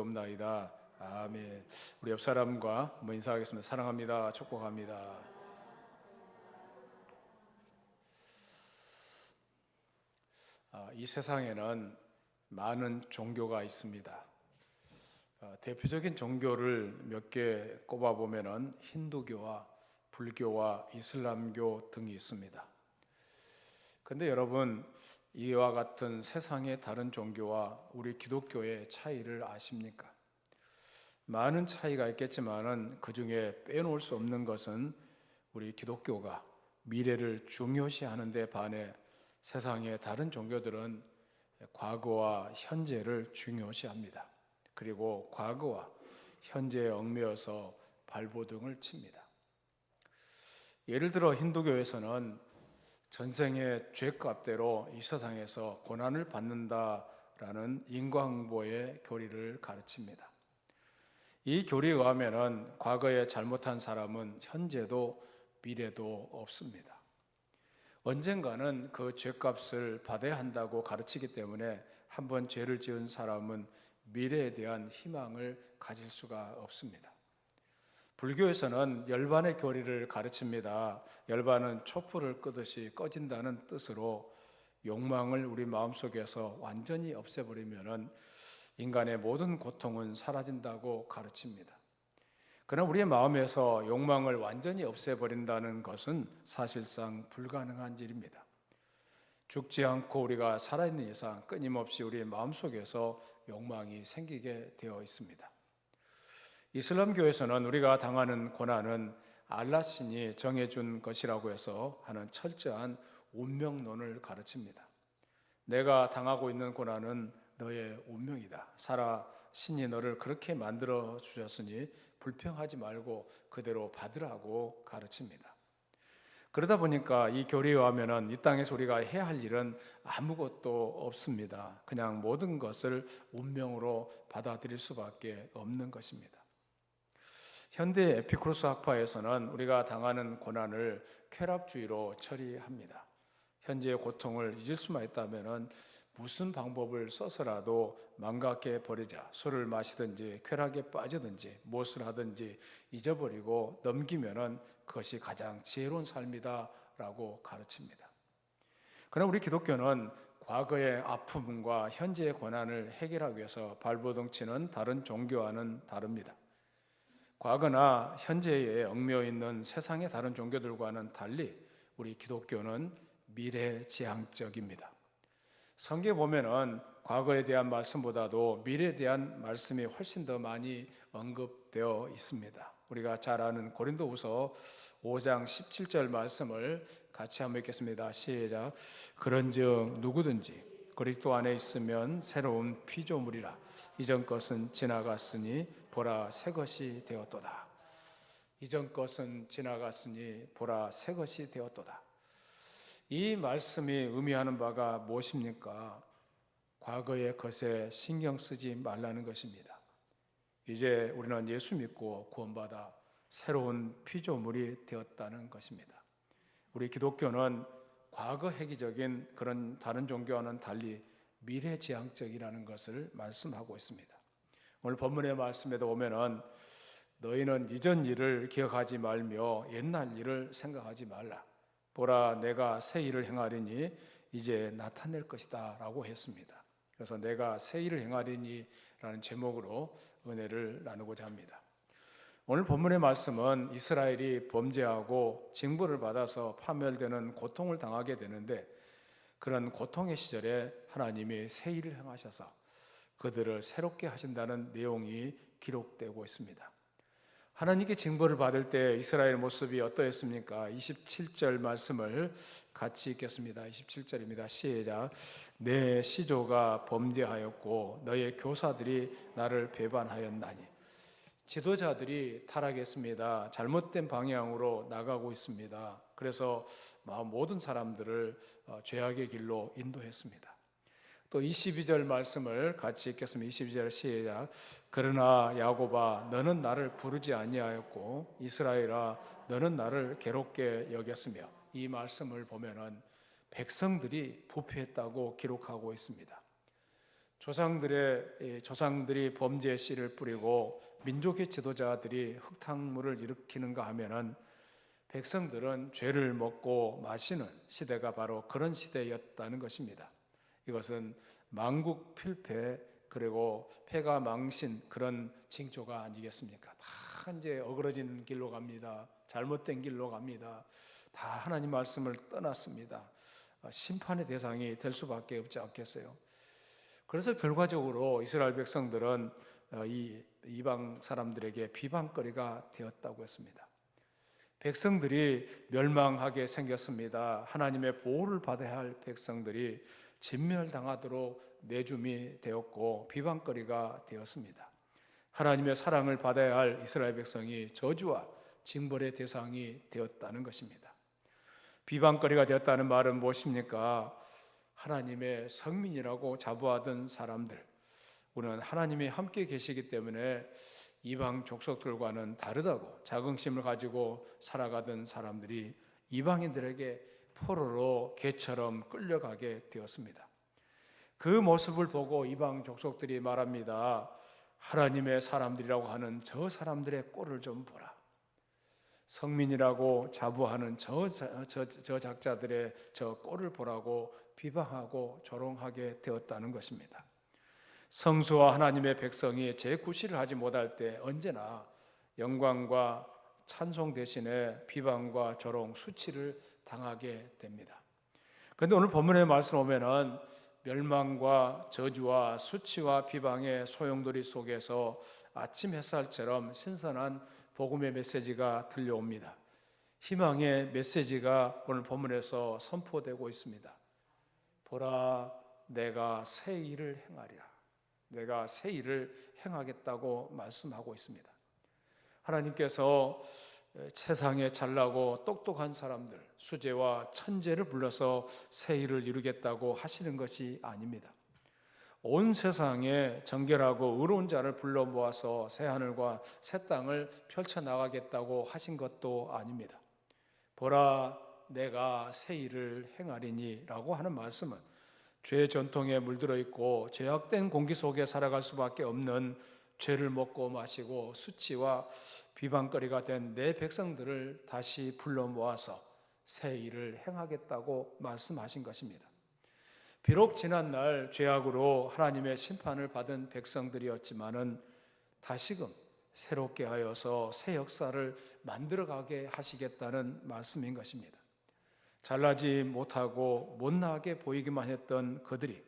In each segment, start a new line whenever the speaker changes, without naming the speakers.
기도옵나이다. 아멘. 우리 옆 사람과 한번 인사하겠습니다. 사랑합니다. 축복합니다. 이 세상에는 많은 종교가 있습니다. 대표적인 종교를 몇 개 꼽아보면 힌두교와 불교와 이슬람교 등이 있습니다. 그런데 여러분, 이와 같은 세상의 다른 종교와 우리 기독교의 차이를 아십니까? 많은 차이가 있겠지만은 그 중에 빼놓을 수 없는 것은 우리 기독교가 미래를 중요시하는 데 반해 세상의 다른 종교들은 과거와 현재를 중요시합니다. 그리고 과거와 현재에 얽매여서 발버둥을 칩니다. 예를 들어 힌두교에서는 전생의 죄값대로 이 세상에서 고난을 받는다라는 인과응보의 교리를 가르칩니다. 이 교리에 의하면 과거에 잘못한 사람은 현재도 미래도 없습니다. 언젠가는 그 죄값을 받아야 한다고 가르치기 때문에 한번 죄를 지은 사람은 미래에 대한 희망을 가질 수가 없습니다. 불교에서는 열반의 교리를 가르칩니다. 열반은 촛불을 끄듯이 꺼진다는 뜻으로 욕망을 우리 마음속에서 완전히 없애버리면 인간의 모든 고통은 사라진다고 가르칩니다. 그러나 우리의 마음에서 욕망을 완전히 없애버린다는 것은 사실상 불가능한 일입니다. 죽지 않고 우리가 살아있는 이상 끊임없이 우리의 마음속에서 욕망이 생기게 되어 있습니다. 이슬람교에서는 우리가 당하는 고난은 알라 신이 정해준 것이라고 해서 하는 철저한 운명론을 가르칩니다. 내가 당하고 있는 고난은 너의 운명이다. 살아 신이 너를 그렇게 만들어 주셨으니 불평하지 말고 그대로 받으라고 가르칩니다. 그러다 보니까 이 교리에 의하면 이 땅에서 우리가 해야 할 일은 아무것도 없습니다. 그냥 모든 것을 운명으로 받아들일 수밖에 없는 것입니다. 현대 에피쿠로스 학파에서는 우리가 당하는 고난을 쾌락주의로 처리합니다. 현재의 고통을 잊을 수만 있다면 무슨 방법을 써서라도 망각해 버리자. 술을 마시든지 쾌락에 빠지든지 무엇을 하든지 잊어버리고 넘기면 그것이 가장 지혜로운 삶이다라고 가르칩니다. 그러나 우리 기독교는 과거의 아픔과 현재의 고난을 해결하기 위해서 발버둥치는 다른 종교와는 다릅니다. 과거나 현재에 얽매여 있는 세상의 다른 종교들과는 달리 우리 기독교는 미래지향적입니다. 성경에 보면은 과거에 대한 말씀보다도 미래에 대한 말씀이 훨씬 더 많이 언급되어 있습니다. 우리가 잘 아는 고린도후서 5장 17절 말씀을 같이 한번 읽겠습니다. 시작. 그런즉 누구든지 그리스도 안에 있으면 새로운 피조물이라. 이전 것은 지나갔으니 보라 새 것이 되었도다. 이전 것은 지나갔으니 보라 새 것이 되었도다. 이 말씀이 의미하는 바가 무엇입니까? 과거의 것에 신경 쓰지 말라는 것입니다. 이제 우리는 예수 믿고 구원받아 새로운 피조물이 되었다는 것입니다. 우리 기독교는 과거 회귀적인 그런 다른 종교와는 달리 미래지향적이라는 것을 말씀하고 있습니다. 오늘 본문의 말씀에도 보면은 너희는 이전 일을 기억하지 말며 옛날 일을 생각하지 말라. 보라 내가 새 일을 행하리니 이제 나타낼 것이다 라고 했습니다. 그래서 내가 새 일을 행하리니 라는 제목으로 은혜를 나누고자 합니다. 오늘 본문의 말씀은 이스라엘이 범죄하고 징벌을 받아서 파멸되는 고통을 당하게 되는데 그런 고통의 시절에 하나님이 새 일을 행하셔서 그들을 새롭게 하신다는 내용이 기록되고 있습니다. 하나님께 징벌을 받을 때 이스라엘 모습이 어떠했습니까? 27절 말씀을 같이 읽겠습니다. 27절입니다. 시작. 내 시조가 범죄하였고 너의 교사들이 나를 배반하였나니. 지도자들이 타락했습니다. 잘못된 방향으로 나가고 있습니다. 그래서 모든 사람들을 죄악의 길로 인도했습니다. 또 22절 말씀을 같이 읽겠습니다. 22절 시작. 그러나 야곱아 너는 나를 부르지 아니하였고 이스라엘아 너는 나를 괴롭게 여겼으며 이 말씀을 보면은 백성들이 부패했다고 기록하고 있습니다. 조상들이 범죄의 씨를 뿌리고 민족의 지도자들이 흙탕물을 일으키는가 하면은 백성들은 죄를 먹고 마시는 시대가 바로 그런 시대였다는 것입니다. 이것은 만국 필패 그리고 패가 망신 그런 징조가 아니겠습니까? 다 이제 어그러진 길로 갑니다. 잘못된 길로 갑니다. 다 하나님 말씀을 떠났습니다. 심판의 대상이 될 수밖에 없지 않겠어요? 그래서 결과적으로 이스라엘 백성들은 이 이방 사람들에게 비방거리가 되었다고 했습니다. 백성들이 멸망하게 생겼습니다. 하나님의 보호를 받아야 할 백성들이 진멸당하도록 내줌이 되었고 비방거리가 되었습니다. 하나님의 사랑을 받아야 할 이스라엘 백성이 저주와 징벌의 대상이 되었다는 것입니다. 비방거리가 되었다는 말은 무엇입니까? 하나님의 성민이라고 자부하던 사람들, 우리는 하나님이 함께 계시기 때문에 이방 족속들과는 다르다고 자긍심을 가지고 살아가던 사람들이 이방인들에게 포로로 개처럼 끌려가게 되었습니다. 그 모습을 보고 이방 족속들이 말합니다. 하나님의 사람들이라고 하는 저 사람들의 꼴을 좀 보라. 성민이라고 자부하는 저 작자들의 저 꼴을 보라고 비방하고 조롱하게 되었다는 것입니다. 성수와 하나님의 백성이 제9시를 하지 못할 때 언제나 영광과 찬송 대신에 비방과 조롱, 수치를 당하게 됩니다. 그런데 오늘 본문의 말씀 오면은 멸망과 저주와 수치와 비방의 소용돌이 속에서 아침 햇살처럼 신선한 복음의 메시지가 들려옵니다. 희망의 메시지가 오늘 본문에서 선포되고 있습니다. 보라, 내가 새 일을 행하리라. 내가 새 일을 행하겠다고 말씀하고 있습니다. 하나님께서 세상에 잘나고 똑똑한 사람들, 수재와 천재를 불러서 새 일을 이루겠다고 하시는 것이 아닙니다. 온 세상에 정결하고 의로운 자를 불러 모아서 새 하늘과 새 땅을 펼쳐나가겠다고 하신 것도 아닙니다. 보라, 내가 새 일을 행하리니 라고 하는 말씀은 죄의 전통에 물들어 있고 죄악된 공기 속에 살아갈 수밖에 없는 죄를 먹고 마시고 수치와 비방거리가 된 내 백성들을 다시 불러 모아서 새 일을 행하겠다고 말씀하신 것입니다. 비록 지난날 죄악으로 하나님의 심판을 받은 백성들이었지만은 다시금 새롭게 하여서 새 역사를 만들어가게 하시겠다는 말씀인 것입니다. 잘나지 못하고 못나게 보이기만 했던 그들이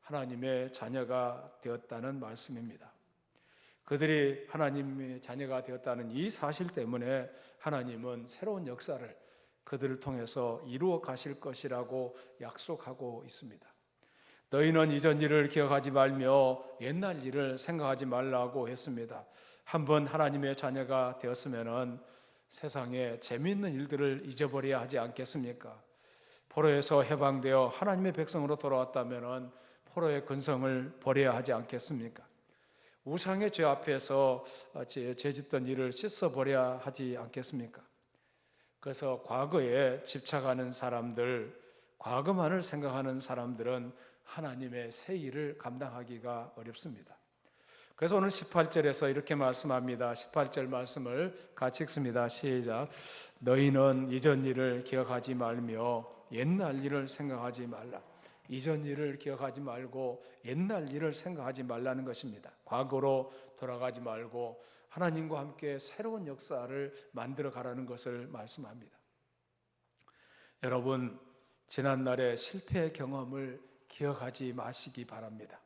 하나님의 자녀가 되었다는 말씀입니다. 그들이 하나님의 자녀가 되었다는 이 사실 때문에 하나님은 새로운 역사를 그들을 통해서 이루어 가실 것이라고 약속하고 있습니다. 너희는 이전 일을 기억하지 말며 옛날 일을 생각하지 말라고 했습니다. 한번 하나님의 자녀가 되었으면은 세상에 재미있는 일들을 잊어버려야 하지 않겠습니까? 포로에서 해방되어 하나님의 백성으로 돌아왔다면 포로의 근성을 버려야 하지 않겠습니까? 우상의 죄 앞에서 죄짓던 일을 씻어버려야 하지 않겠습니까? 그래서 과거에 집착하는 사람들, 과거만을 생각하는 사람들은 하나님의 새 일을 감당하기가 어렵습니다. 그래서 오늘 18절에서 이렇게 말씀합니다. 18절 말씀을 같이 읽습니다. 시작. 너희는 이전 일을 기억하지 말며 옛날 일을 생각하지 말라. 이전 일을 기억하지 말고 옛날 일을 생각하지 말라는 것입니다. 과거로 돌아가지 말고 하나님과 함께 새로운 역사를 만들어 가라는 것을 말씀합니다. 여러분, 지난날의 실패 경험을 기억하지 마시기 바랍니다.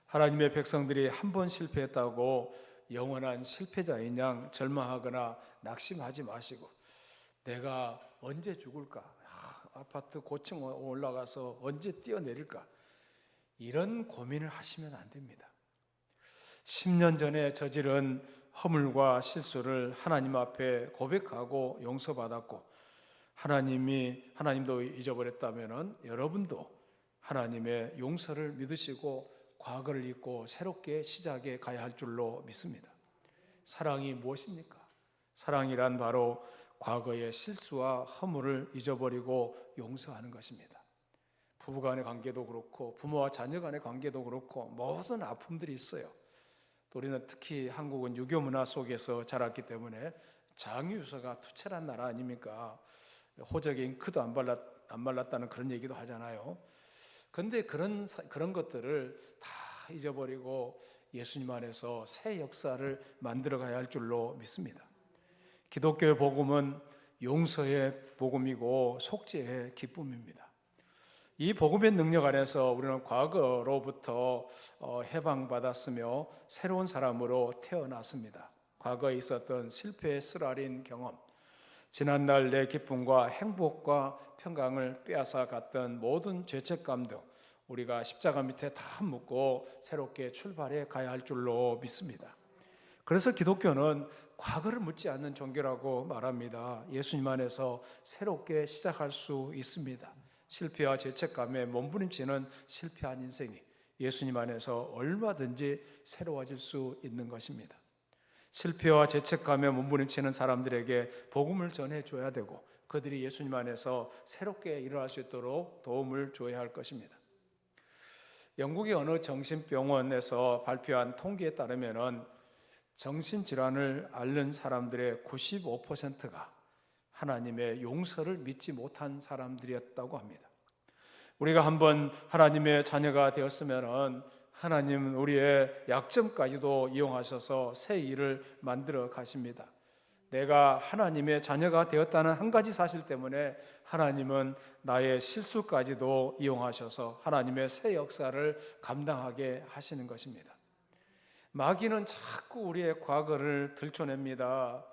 하나님의 백성들이 한 번 실패했다고 영원한 실패자인 양 절망하거나 낙심하지 마시고 내가 언제 죽을까? 아파트 고층 올라가서 언제 뛰어내릴까? 이런 고민을 하시면 안 됩니다. 10년 전에 저지른 허물과 실수를 하나님 앞에 고백하고 용서받았고 하나님도 잊어버렸다면 여러분도 하나님의 용서를 믿으시고 과거를 잊고 새롭게 시작해 가야 할 줄로 믿습니다. 사랑이 무엇입니까? 사랑이란 바로 과거의 실수와 허물을 잊어버리고 용서하는 것입니다. 부부간의 관계도 그렇고 부모와 자녀 간의 관계도 그렇고 모든 아픔들이 있어요. 또 우리는 특히 한국은 유교 문화 속에서 자랐기 때문에 장유서가 투철한 나라 아닙니까? 호적에 잉크도 안 말랐다는 그런 얘기도 하잖아요. 그런데 그런 것들을 다 잊어버리고 예수님 안에서 새 역사를 만들어가야 할 줄로 믿습니다. 기독교의 복음은 용서의 복음이고 속죄의 기쁨입니다. 이 복음의 능력 안에서 우리는 과거로부터 해방받았으며 새로운 사람으로 태어났습니다. 과거에 있었던 실패의 쓰라린 경험, 지난날 내 기쁨과 행복과 평강을 빼앗아 갔던 모든 죄책감 등 우리가 십자가 밑에 다 묻고 새롭게 출발해 가야 할 줄로 믿습니다. 그래서 기독교는 과거를 묻지 않는 종교라고 말합니다. 예수님 안에서 새롭게 시작할 수 있습니다. 실패와 죄책감에 몸부림치는 실패한 인생이 예수님 안에서 얼마든지 새로워질 수 있는 것입니다. 실패와 죄책감에 몸부림치는 사람들에게 복음을 전해줘야 되고 그들이 예수님 안에서 새롭게 일어날 수 있도록 도움을 줘야 할 것입니다. 영국의 어느 정신병원에서 발표한 통계에 따르면 정신질환을 앓는 사람들의 95%가 하나님의 용서를 믿지 못한 사람들이었다고 합니다. 우리가 한번 하나님의 자녀가 되었으면 하나님은 우리의 약점까지도 이용하셔서 새 일을 만들어 가십니다. 내가 하나님의 자녀가 되었다는 한 가지 사실 때문에 하나님은 나의 실수까지도 이용하셔서 하나님의 새 역사를 감당하게 하시는 것입니다. 마귀는 자꾸 우리의 과거를 들춰냅니다.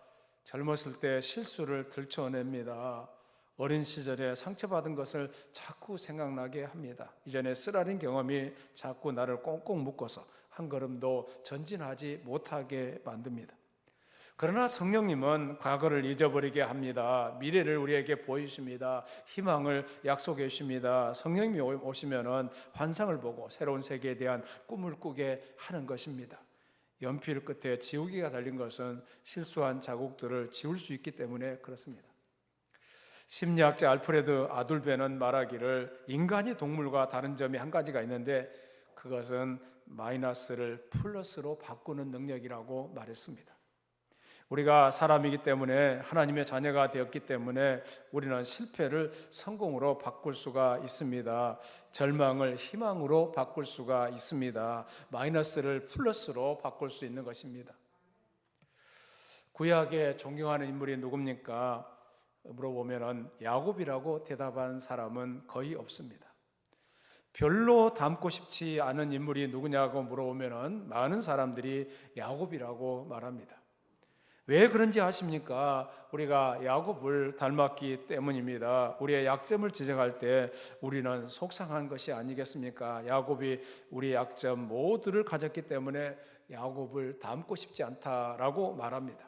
젊었을 때 실수를 들춰냅니다. 어린 시절에 상처받은 것을 자꾸 생각나게 합니다. 이전에 쓰라린 경험이 자꾸 나를 꽁꽁 묶어서 한 걸음도 전진하지 못하게 만듭니다. 그러나 성령님은 과거를 잊어버리게 합니다. 미래를 우리에게 보이십니다. 희망을 약속해 주십니다. 성령님이 오시면은 환상을 보고 새로운 세계에 대한 꿈을 꾸게 하는 것입니다. 연필 끝에 지우개가 달린 것은 실수한 자국들을 지울 수 있기 때문에 그렇습니다. 심리학자 알프레드 아둘베는 말하기를 인간이 동물과 다른 점이 한 가지가 있는데 그것은 마이너스를 플러스로 바꾸는 능력이라고 말했습니다. 우리가 사람이기 때문에 하나님의 자녀가 되었기 때문에 우리는 실패를 성공으로 바꿀 수가 있습니다. 절망을 희망으로 바꿀 수가 있습니다. 마이너스를 플러스로 바꿀 수 있는 것입니다. 구약에 존경하는 인물이 누굽니까? 물어보면 야곱이라고 대답한 사람은 거의 없습니다. 별로 닮고 싶지 않은 인물이 누구냐고 물어보면 많은 사람들이 야곱이라고 말합니다. 왜 그런지 아십니까? 우리가 야곱을 닮았기 때문입니다. 우리의 약점을 지적할 때 우리는 속상한 것이 아니겠습니까? 야곱이 우리 약점 모두를 가졌기 때문에 야곱을 닮고 싶지 않다라고 말합니다.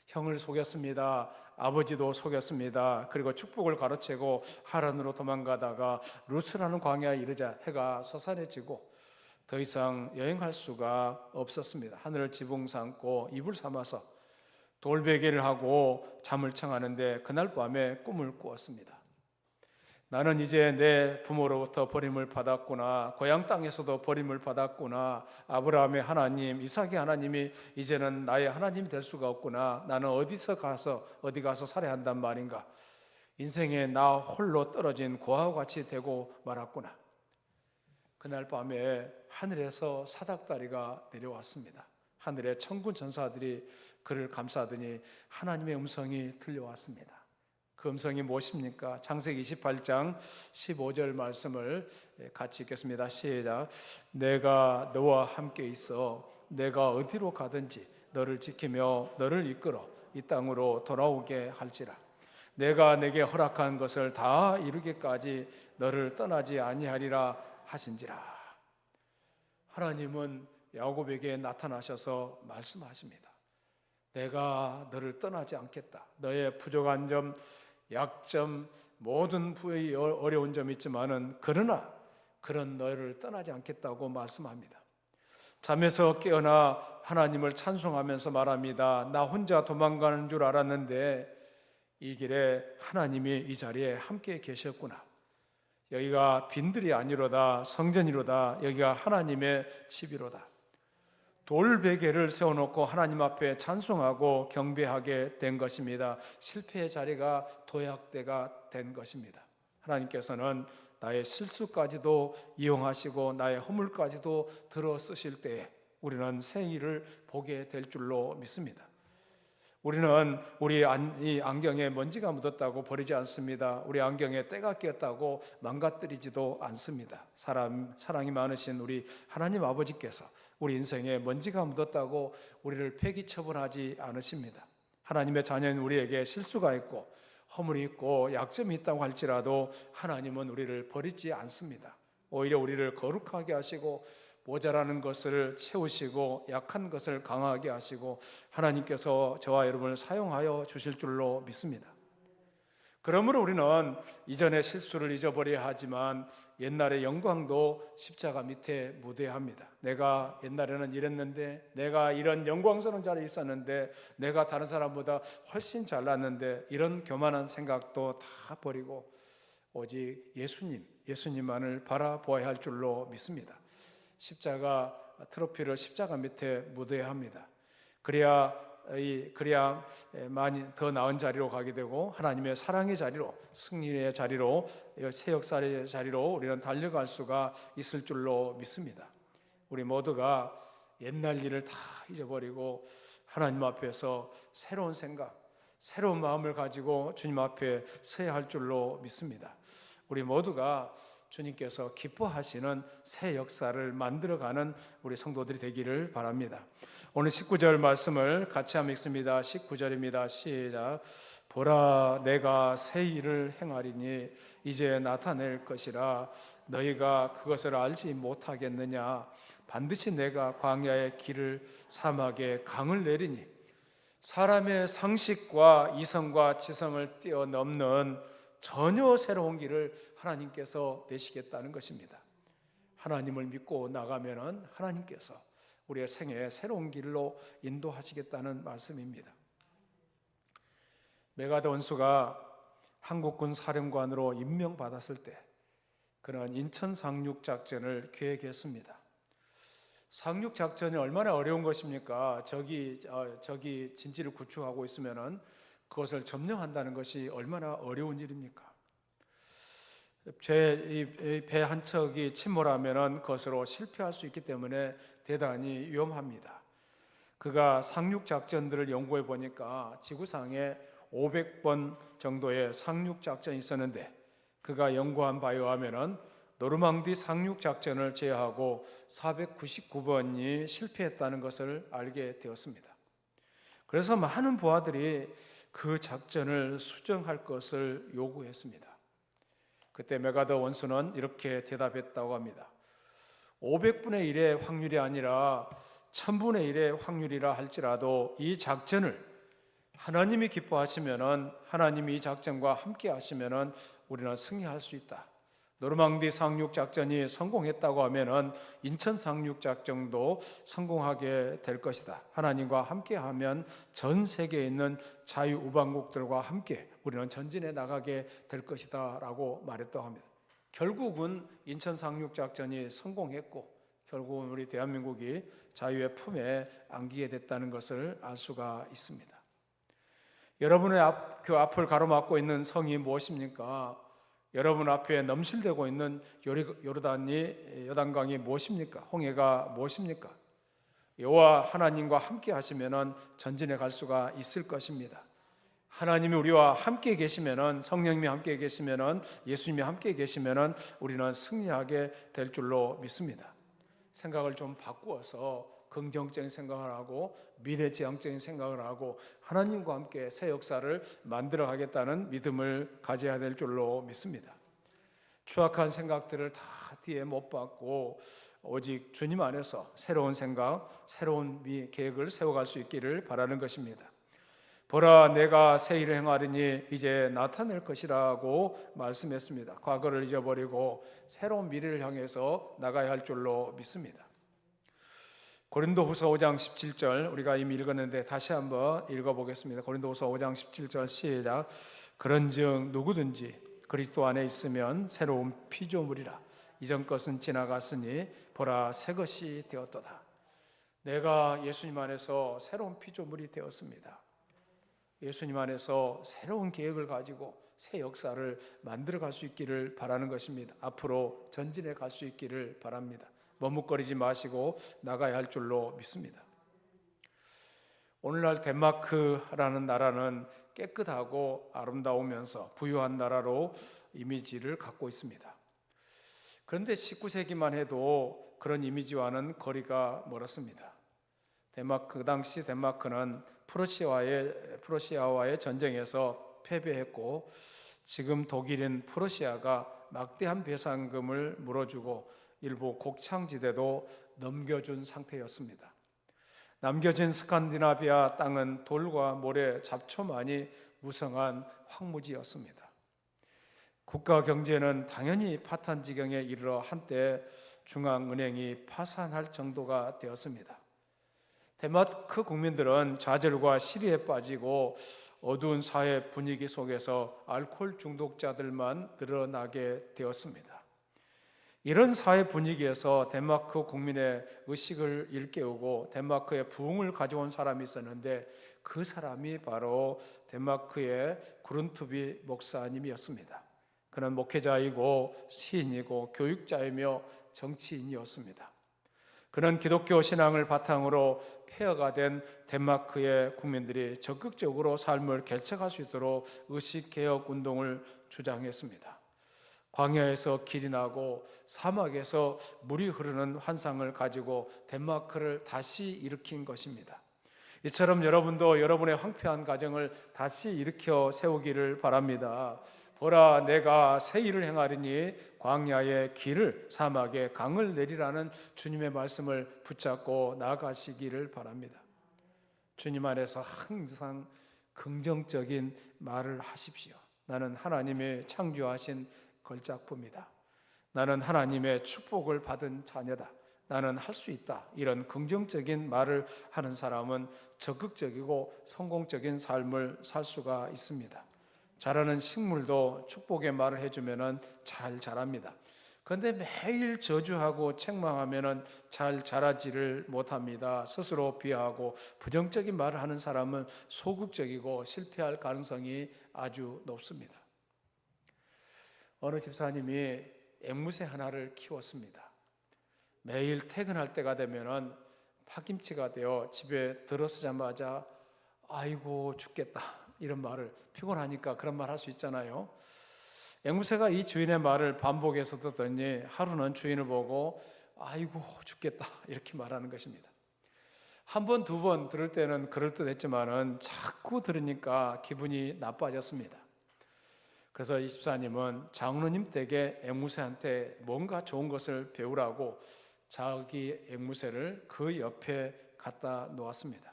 형을 속였습니다. 아버지도 속였습니다. 그리고 축복을 가로채고 하란으로 도망가다가 루스라는 광야에 이르자 해가 서산해지고 더 이상 여행할 수가 없었습니다. 하늘을 지붕 삼고 이불 삼아서 돌베개를 하고 잠을 청하는데 그날 밤에 꿈을 꾸었습니다. 나는 이제 내 부모로부터 버림을 받았구나. 고향 땅에서도 버림을 받았구나. 아브라함의 하나님, 이삭의 하나님이 이제는 나의 하나님이 될 수가 없구나. 나는 어디 가서 살아야 한단 말인가. 인생에 나 홀로 떨어진 고아와 같이 되고 말았구나. 그날 밤에 하늘에서 사닥다리가 내려왔습니다. 하늘의 천군 전사들이 그를 감싸더니 하나님의 음성이 들려왔습니다. 그 음성이 무엇입니까? 창세기 28장 15절 말씀을 같이 읽겠습니다. 시작. 내가 너와 함께 있어 내가 어디로 가든지 너를 지키며 너를 이끌어 이 땅으로 돌아오게 할지라. 내가 내게 허락한 것을 다 이루기까지 너를 떠나지 아니하리라 하신지라. 하나님은 야곱에게 나타나셔서 말씀하십니다. 내가 너를 떠나지 않겠다. 너의 부족한 점, 약점, 모든 부의 어려운 점이 있지만은 그러나 그런 너를 떠나지 않겠다고 말씀합니다. 잠에서 깨어나 하나님을 찬송하면서 말합니다. 나 혼자 도망가는 줄 알았는데 이 길에 하나님이 이 자리에 함께 계셨구나. 여기가 빈들이 아니로다 성전이로다 여기가 하나님의 집이로다. 돌베개를 세워놓고 하나님 앞에 찬송하고 경배하게 된 것입니다. 실패의 자리가 도약대가 된 것입니다. 하나님께서는 나의 실수까지도 이용하시고 나의 허물까지도 들어 쓰실 때에 우리는 새 일을 보게 될 줄로 믿습니다. 우리는 이 안경에 먼지가 묻었다고 버리지 않습니다. 우리 안경에 때가 끼었다고 망가뜨리지도 않습니다. 사랑이 많으신 우리 하나님 아버지께서 우리 인생에 먼지가 묻었다고 우리를 폐기 처분하지 않으십니다. 하나님의 자녀인 우리에게 실수가 있고 허물이 있고 약점이 있다고 할지라도 하나님은 우리를 버리지 않습니다. 오히려 우리를 거룩하게 하시고 모자라는 것을 채우시고 약한 것을 강하게 하시고 하나님께서 저와 여러분을 사용하여 주실 줄로 믿습니다. 그러므로 우리는 이전의 실수를 잊어버려야 하지만 옛날의 영광도 십자가 밑에 묻어야 합니다. 내가 옛날에는 이랬는데, 내가 이런 영광스러운 자리에 있었는데, 내가 다른 사람보다 훨씬 잘났는데, 이런 교만한 생각도 다 버리고 오직 예수님만을 바라보아야 할 줄로 믿습니다. 십자가 트로피를 십자가 밑에 묻어야 합니다. 그래야 많이 더 나은 자리로 가게 되고 하나님의 사랑의 자리로, 승리의 자리로, 새 역사의 자리로 우리는 달려갈 수가 있을 줄로 믿습니다. 우리 모두가 옛날 일을 다 잊어버리고 하나님 앞에서 새로운 생각, 새로운 마음을 가지고 주님 앞에 서야 할 줄로 믿습니다. 우리 모두가 주님께서 기뻐하시는 새 역사를 만들어가는 우리 성도들이 되기를 바랍니다. 오늘 19절 말씀을 같이 한번 읽습니다. 19절입니다. 시작. 보라, 내가 새 일을 행하리니 이제 나타낼 것이라 너희가 그것을 알지 못하겠느냐. 반드시 내가 광야의 길을 사막에 강을 내리니 사람의 상식과 이성과 지성을 뛰어넘는 전혀 새로운 길을 하나님께서 내시겠다는 것입니다. 하나님을 믿고 나가면은 하나님께서 우리의 생애에 새로운 길로 인도하시겠다는 말씀입니다. 메가드 원수가 한국군 사령관으로 임명받았을 때 그는 인천 상륙작전을 계획했습니다. 상륙작전이 얼마나 어려운 것입니까? 적이 진지를 구축하고 있으면은 그것을 점령한다는 것이 얼마나 어려운 일입니까? 배 한 척이 침몰하면은 그것으로 실패할 수 있기 때문에 대단히 위험합니다. 그가 상륙 작전들을 연구해 보니까 지구상에 500번 정도의 상륙 작전이 있었는데 그가 연구한 바에 의하면은 노르망디 상륙 작전을 제외하고 499번이 실패했다는 것을 알게 되었습니다. 그래서 많은 부하들이 그 작전을 수정할 것을 요구했습니다. 그때 메가드 원수는 이렇게 대답했다고 합니다. 500분의 1의 확률이 아니라 1000분의 1의 확률이라 할지라도 이 작전을 하나님이 기뻐하시면은, 하나님이 이 작전과 함께 하시면은 우리는 승리할 수 있다. 노르망디 상륙 작전이 성공했다고 하면은 인천 상륙 작전도 성공하게 될 것이다. 하나님과 함께하면 전 세계에 있는 자유우방국들과 함께 우리는 전진해 나가게 될 것이다라고 말했다고 합니다. 결국은 인천 상륙 작전이 성공했고 결국은 우리 대한민국이 자유의 품에 안기게 됐다는 것을 알 수가 있습니다. 여러분의 그 앞을 가로막고 있는 성이 무엇입니까? 여러분 앞에 넘실대고 있는 요단강이 무엇입니까? 홍해가 무엇입니까? 여호와 하나님과 함께 하시면은 전진해 갈 수가 있을 것입니다. 하나님이 우리와 함께 계시면은, 성령님이 함께 계시면은, 예수님이 함께 계시면은 우리는 승리하게 될 줄로 믿습니다. 생각을 좀 바꾸어서 긍정적인 생각을 하고 미래지향적인 생각을 하고 하나님과 함께 새 역사를 만들어 가겠다는 믿음을 가져야 될 줄로 믿습니다. 추악한 생각들을 다 뒤에 못 받고 오직 주님 안에서 새로운 생각, 새로운 계획을 세워갈 수 있기를 바라는 것입니다. 보라, 내가 새 일을 행하리니 이제 나타낼 것이라고 말씀했습니다. 과거를 잊어버리고 새로운 미래를 향해서 나가야 할 줄로 믿습니다. 고린도후서 5장 17절 우리가 이미 읽었는데 다시 한번 읽어보겠습니다. 고린도후서 5장 17절 시작. 그런즉 누구든지 그리스도 안에 있으면 새로운 피조물이라. 이전 것은 지나갔으니 보라 새 것이 되었도다. 내가 예수님 안에서 새로운 피조물이 되었습니다. 예수님 안에서 새로운 계획을 가지고 새 역사를 만들어 갈 수 있기를 바라는 것입니다. 앞으로 전진해 갈 수 있기를 바랍니다. 머뭇거리지 마시고 나가야 할 줄로 믿습니다. 오늘날 덴마크라는 나라는 깨끗하고 아름다우면서 부유한 나라로 이미지를 갖고 있습니다. 그런데 19세기만 해도 그런 이미지와는 거리가 멀었습니다. 그 당시 덴마크는 프러시아와의 전쟁에서 패배했고, 지금 독일인 프러시아가 막대한 배상금을 물어주고 일부 곡창지대도 넘겨준 상태였습니다. 남겨진 스칸디나비아 땅은 돌과 모래, 잡초만이 무성한 황무지였습니다. 국가 경제는 당연히 파탄 지경에 이르러 한때 중앙은행이 파산할 정도가 되었습니다. 덴마크 국민들은 좌절과 시리에 빠지고 어두운 사회 분위기 속에서 알코올 중독자들만 늘어나게 되었습니다. 이런 사회 분위기에서 덴마크 국민의 의식을 일깨우고 덴마크의 부흥을 가져온 사람이 있었는데, 그 사람이 바로 덴마크의 그룬투비 목사님이었습니다. 그는 목회자이고 시인이고 교육자이며 정치인이었습니다. 그는 기독교 신앙을 바탕으로 폐허가 된 덴마크의 국민들이 적극적으로 삶을 개척할 수 있도록 의식개혁 운동을 주장했습니다. 광야에서 길이 나고 사막에서 물이 흐르는 환상을 가지고 덴마크를 다시 일으킨 것입니다. 이처럼 여러분도 여러분의 황폐한 가정을 다시 일으켜 세우기를 바랍니다. 보라, 내가 새 일을 행하리니 광야의 길을, 사막에 강을 내리라는 주님의 말씀을 붙잡고 나아가시기를 바랍니다. 주님 안에서 항상 긍정적인 말을 하십시오. 나는 하나님의 창조하신 걸작품이다. 나는 하나님의 축복을 받은 자녀다. 나는 할 수 있다. 이런 긍정적인 말을 하는 사람은 적극적이고 성공적인 삶을 살 수가 있습니다. 자라는 식물도 축복의 말을 해주면 잘 자랍니다. 그런데 매일 저주하고 책망하면 잘 자라지를 못합니다. 스스로 비하하고 부정적인 말을 하는 사람은 소극적이고 실패할 가능성이 아주 높습니다. 어느 집사님이 앵무새 하나를 키웠습니다. 매일 퇴근할 때가 되면 파김치가 되어 집에 들어서자마자 아이고 죽겠다, 이런 말을, 피곤하니까 그런 말 할 수 있잖아요. 앵무새가 이 주인의 말을 반복해서 듣더니 하루는 주인을 보고 아이고 죽겠다, 이렇게 말하는 것입니다. 한 번, 두 번 들을 때는 그럴듯했지만은 자꾸 들으니까 기분이 나빠졌습니다. 그래서 이 집사님은 장로님 댁에 앵무새한테 뭔가 좋은 것을 배우라고 자기 앵무새를 그 옆에 갖다 놓았습니다.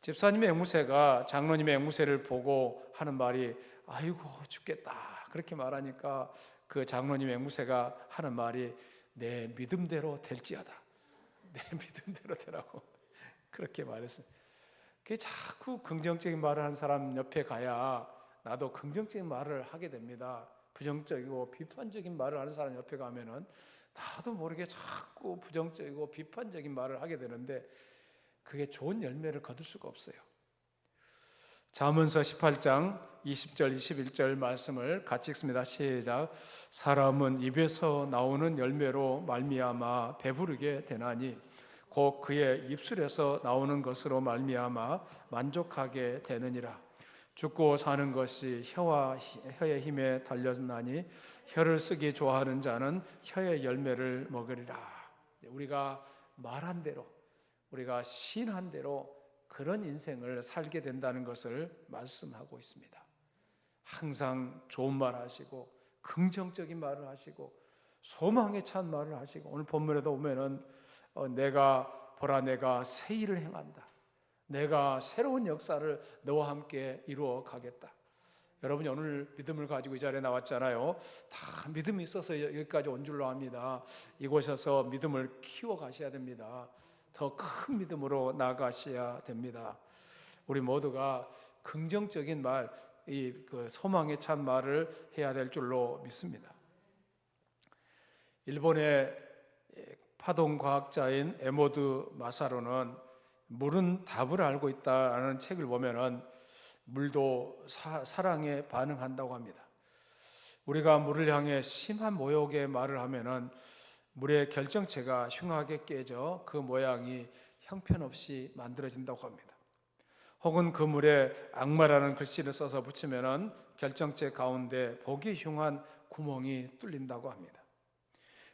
집사님의 앵무새가 장로님의 앵무새를 보고 하는 말이 아이고 죽겠다, 그렇게 말하니까 그 장로님의 앵무새가 하는 말이 내 믿음대로 될지어다, 내 믿음대로 되라고 그렇게 말했습니다. 그게 자꾸 긍정적인 말을 하는 사람 옆에 가야 나도 긍정적인 말을 하게 됩니다. 부정적이고 비판적인 말을 하는 사람 옆에 가면은 나도 모르게 자꾸 부정적이고 비판적인 말을 하게 되는데 그게 좋은 열매를 거둘 수가 없어요. 잠언서 18장 20절 21절 말씀을 같이 읽습니다. 시작. 사람은 입에서 나오는 열매로 말미암아 배부르게 되나니 곧 그의 입술에서 나오는 것으로 말미암아 만족하게 되느니라. 죽고 사는 것이 혀의 힘에 달렸나니 혀를 쓰기 좋아하는 자는 혀의 열매를 먹으리라. 우리가 말한 대로, 우리가 신한 대로 그런 인생을 살게 된다는 것을 말씀하고 있습니다. 항상 좋은 말 하시고 긍정적인 말을 하시고 소망에 찬 말을 하시고, 오늘 본문에도 보면은 내가 새 일을 행한다. 내가 새로운 역사를 너와 함께 이루어 가겠다. 여러분이 오늘 믿음을 가지고 이 자리에 나왔잖아요. 다 믿음이 있어서 여기까지 온 줄로 압니다. 이곳에서 믿음을 키워 가셔야 됩니다. 더 큰 믿음으로 나아가셔야 됩니다. 우리 모두가 긍정적인 말, 그 소망에 찬 말을 해야 될 줄로 믿습니다. 일본의 파동 과학자인 에모드 마사로는 물은 답을 알고 있다라는 책을 보면은 물도 사랑에 반응한다고 합니다. 우리가 물을 향해 심한 모욕의 말을 하면은 물의 결정체가 흉하게 깨져 그 모양이 형편없이 만들어진다고 합니다. 혹은 그 물에 악마라는 글씨를 써서 붙이면은 결정체 가운데 보기 흉한 구멍이 뚫린다고 합니다.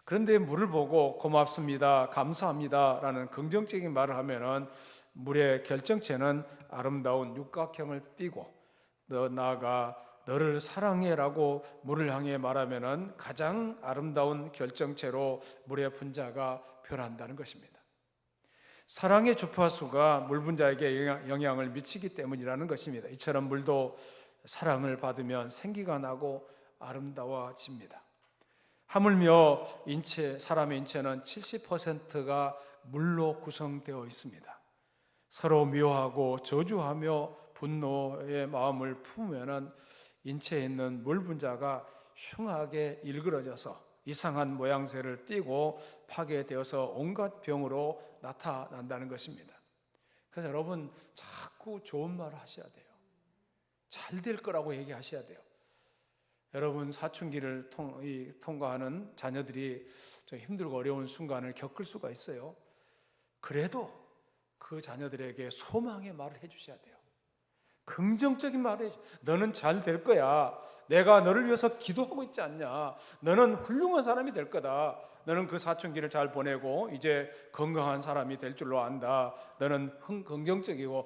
그런데 물을 보고 고맙습니다, 감사합니다 라는 긍정적인 말을 하면은 물의 결정체는 아름다운 육각형을 띠고 나아가 너를 사랑해라고 물을 향해 말하면은 가장 아름다운 결정체로 물의 분자가 변한다는 것입니다. 사랑의 주파수가 물 분자에게 영향을 미치기 때문이라는 것입니다. 이처럼 물도 사랑을 받으면 생기가 나고 아름다워집니다. 하물며 사람의 인체는 70%가 물로 구성되어 있습니다. 서로 미워하고 저주하며 분노의 마음을 품으면 인체에 있는 물 분자가 흉하게 일그러져서 이상한 모양새를 띠고 파괴되어서 온갖 병으로 나타난다는 것입니다. 그래서 여러분 자꾸 좋은 말을 하셔야 돼요. 잘 될 거라고 얘기하셔야 돼요. 여러분 사춘기를 통과하는 자녀들이 좀 힘들고 어려운 순간을 겪을 수가 있어요. 그래도 그 자녀들에게 소망의 말을 해주셔야 돼요. 긍정적인 말을 해주세요. 너는 잘 될 거야. 내가 너를 위해서 기도하고 있지 않냐. 너는 훌륭한 사람이 될 거다. 너는 그 사춘기를 잘 보내고 이제 건강한 사람이 될 줄로 안다. 너는 긍정적인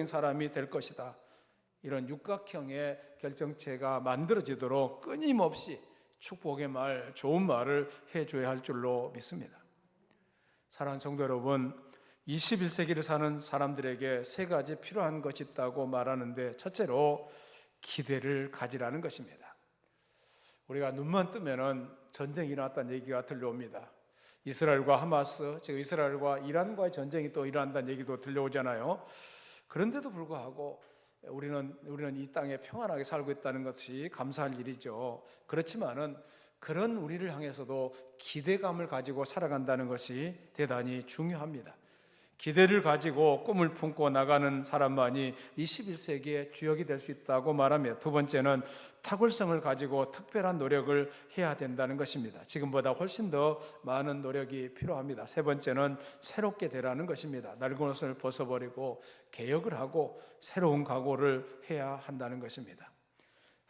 사람이 될 것이다. 이런 육각형의 결정체가 만들어지도록 끊임없이 축복의 말, 좋은 말을 해줘야 할 줄로 믿습니다. 사랑하는 성도 여러분, 21세기를 사는 사람들에게 세 가지 필요한 것이 있다고 말하는데 첫째로 기대를 가지라는 것입니다. 우리가 눈만 뜨면은 전쟁이 일어났다는 얘기가 들려옵니다. 이스라엘과 하마스, 즉 이스라엘과 이란과의 전쟁이 또 일어난다는 얘기도 들려오잖아요. 그런데도 불구하고 우리는 이 땅에 평안하게 살고 있다는 것이 감사할 일이죠. 그렇지만은 그런 우리를 향해서도 기대감을 가지고 살아간다는 것이 대단히 중요합니다. 기대를 가지고 꿈을 품고 나가는 사람만이 21세기의 주역이 될 수 있다고 말하며 두 번째는 탁월성을 가지고 특별한 노력을 해야 된다는 것입니다. 지금보다 훨씬 더 많은 노력이 필요합니다. 세 번째는 새롭게 되라는 것입니다. 낡은 옷을 벗어버리고 개혁을 하고 새로운 각오를 해야 한다는 것입니다.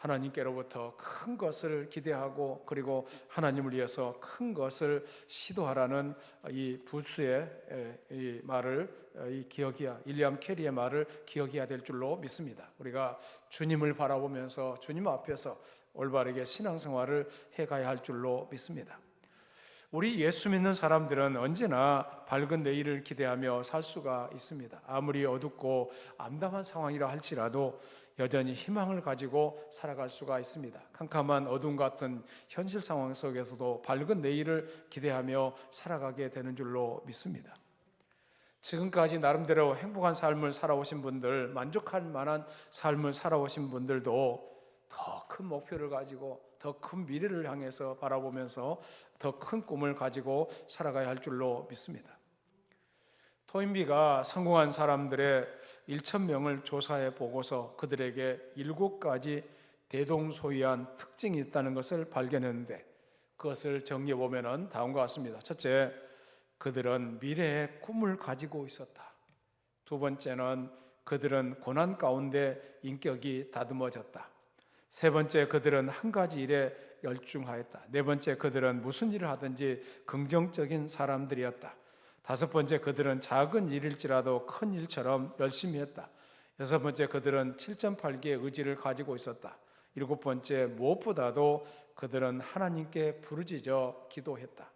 하나님께로부터 큰 것을 기대하고 그리고 하나님을 위해서 큰 것을 시도하라는 이 부스의 이 말을 윌리엄 캐리의 말을 기억해야 될 줄로 믿습니다. 우리가 주님을 바라보면서 주님 앞에서 올바르게 신앙생활을 해가야 할 줄로 믿습니다. 우리 예수 믿는 사람들은 언제나 밝은 내일을 기대하며 살 수가 있습니다. 아무리 어둡고 암담한 상황이라 할지라도 여전히 희망을 가지고 살아갈 수가 있습니다. 캄캄한 어둠 같은 현실 상황 속에서도 밝은 내일을 기대하며 살아가게 되는 줄로 믿습니다. 지금까지 나름대로 행복한 삶을 살아오신 분들, 만족할 만한 삶을 살아오신 분들도 더 큰 목표를 가지고 더 큰 미래를 향해서 바라보면서 더 큰 꿈을 가지고 살아가야 할 줄로 믿습니다. 토인비가 성공한 사람들의 1,000명을 조사해 보고서 그들에게 7가지 대동소이한 특징이 있다는 것을 발견했는데 그것을 정리해 보면 다음과 같습니다. 첫째, 그들은 미래의 꿈을 가지고 있었다. 두 번째는 그들은 고난 가운데 인격이 다듬어졌다. 세 번째, 그들은 한 가지 일에 열중하였다. 네 번째, 그들은 무슨 일을 하든지 긍정적인 사람들이었다. 다섯 번째, 그들은 작은 일일지라도 큰 일처럼 열심히 했다. 여섯 번째, 그들은 7.8개의 의지를 가지고 있었다. 일곱 번째, 무엇보다도 그들은 하나님께 부르짖어 기도했다.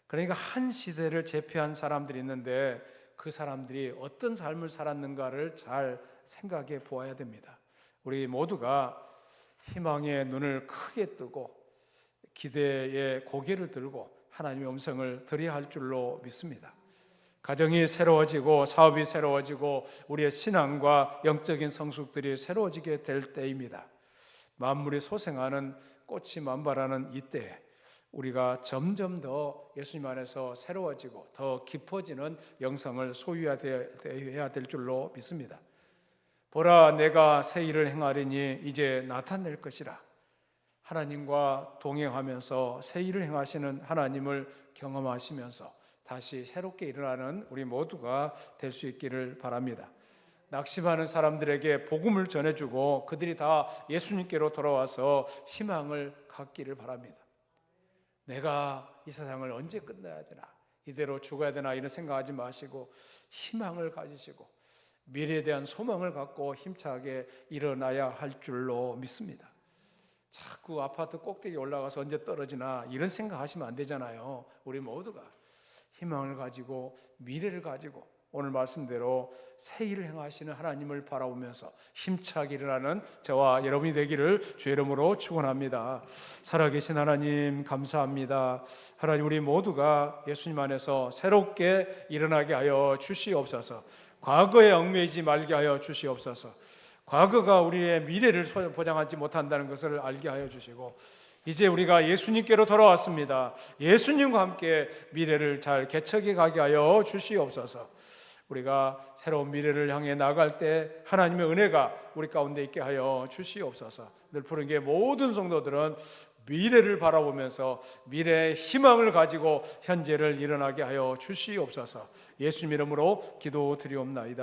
그러니까 한 시대를 제패한 사람들이 있는데 그 사람들이 어떤 삶을 살았는가를 잘 생각해 보아야 됩니다. 우리 모두가 희망의 눈을 크게 뜨고 기대의 고개를 들고 하나님의 음성을 들어야 할 줄로 믿습니다. 가정이 새로워지고 사업이 새로워지고 우리의 신앙과 영적인 성숙들이 새로워지게 될 때입니다. 만물이 소생하는 꽃이 만발하는 이때 우리가 점점 더 예수님 안에서 새로워지고 더 깊어지는 영성을 소유해야 될 줄로 믿습니다. 보라, 내가 새 일을 행하리니 이제 나타낼 것이라. 하나님과 동행하면서 새 일을 행하시는 하나님을 경험하시면서 다시 새롭게 일어나는 우리 모두가 될 수 있기를 바랍니다. 낙심하는 사람들에게 복음을 전해주고 그들이 다 예수님께로 돌아와서 희망을 갖기를 바랍니다. 내가 이 세상을 언제 끝내야 되나, 이대로 죽어야 되나 이런 생각하지 마시고 희망을 가지시고 미래에 대한 소망을 갖고 힘차게 일어나야 할 줄로 믿습니다. 자꾸 아파트 꼭대기에 올라가서 언제 떨어지나 이런 생각하시면 안 되잖아요. 우리 모두가 희망을 가지고 미래를 가지고 오늘 말씀대로 새 일을 행하시는 하나님을 바라보면서 힘차게 일어나는 저와 여러분이 되기를 주의 이름으로 축원합니다. 살아계신 하나님 감사합니다. 하나님, 우리 모두가 예수님 안에서 새롭게 일어나게 하여 주시옵소서. 과거에 얽매이지 말게 하여 주시옵소서. 과거가 우리의 미래를 보장하지 못한다는 것을 알게 하여 주시고 이제 우리가 예수님께로 돌아왔습니다. 예수님과 함께 미래를 잘 개척해 가게 하여 주시옵소서. 우리가 새로운 미래를 향해 나갈 때 하나님의 은혜가 우리 가운데 있게 하여 주시옵소서. 늘 푸른 게 모든 성도들은 미래를 바라보면서 미래의 희망을 가지고 현재를 일어나게 하여 주시옵소서. 예수님 이름으로 기도드리옵나이다.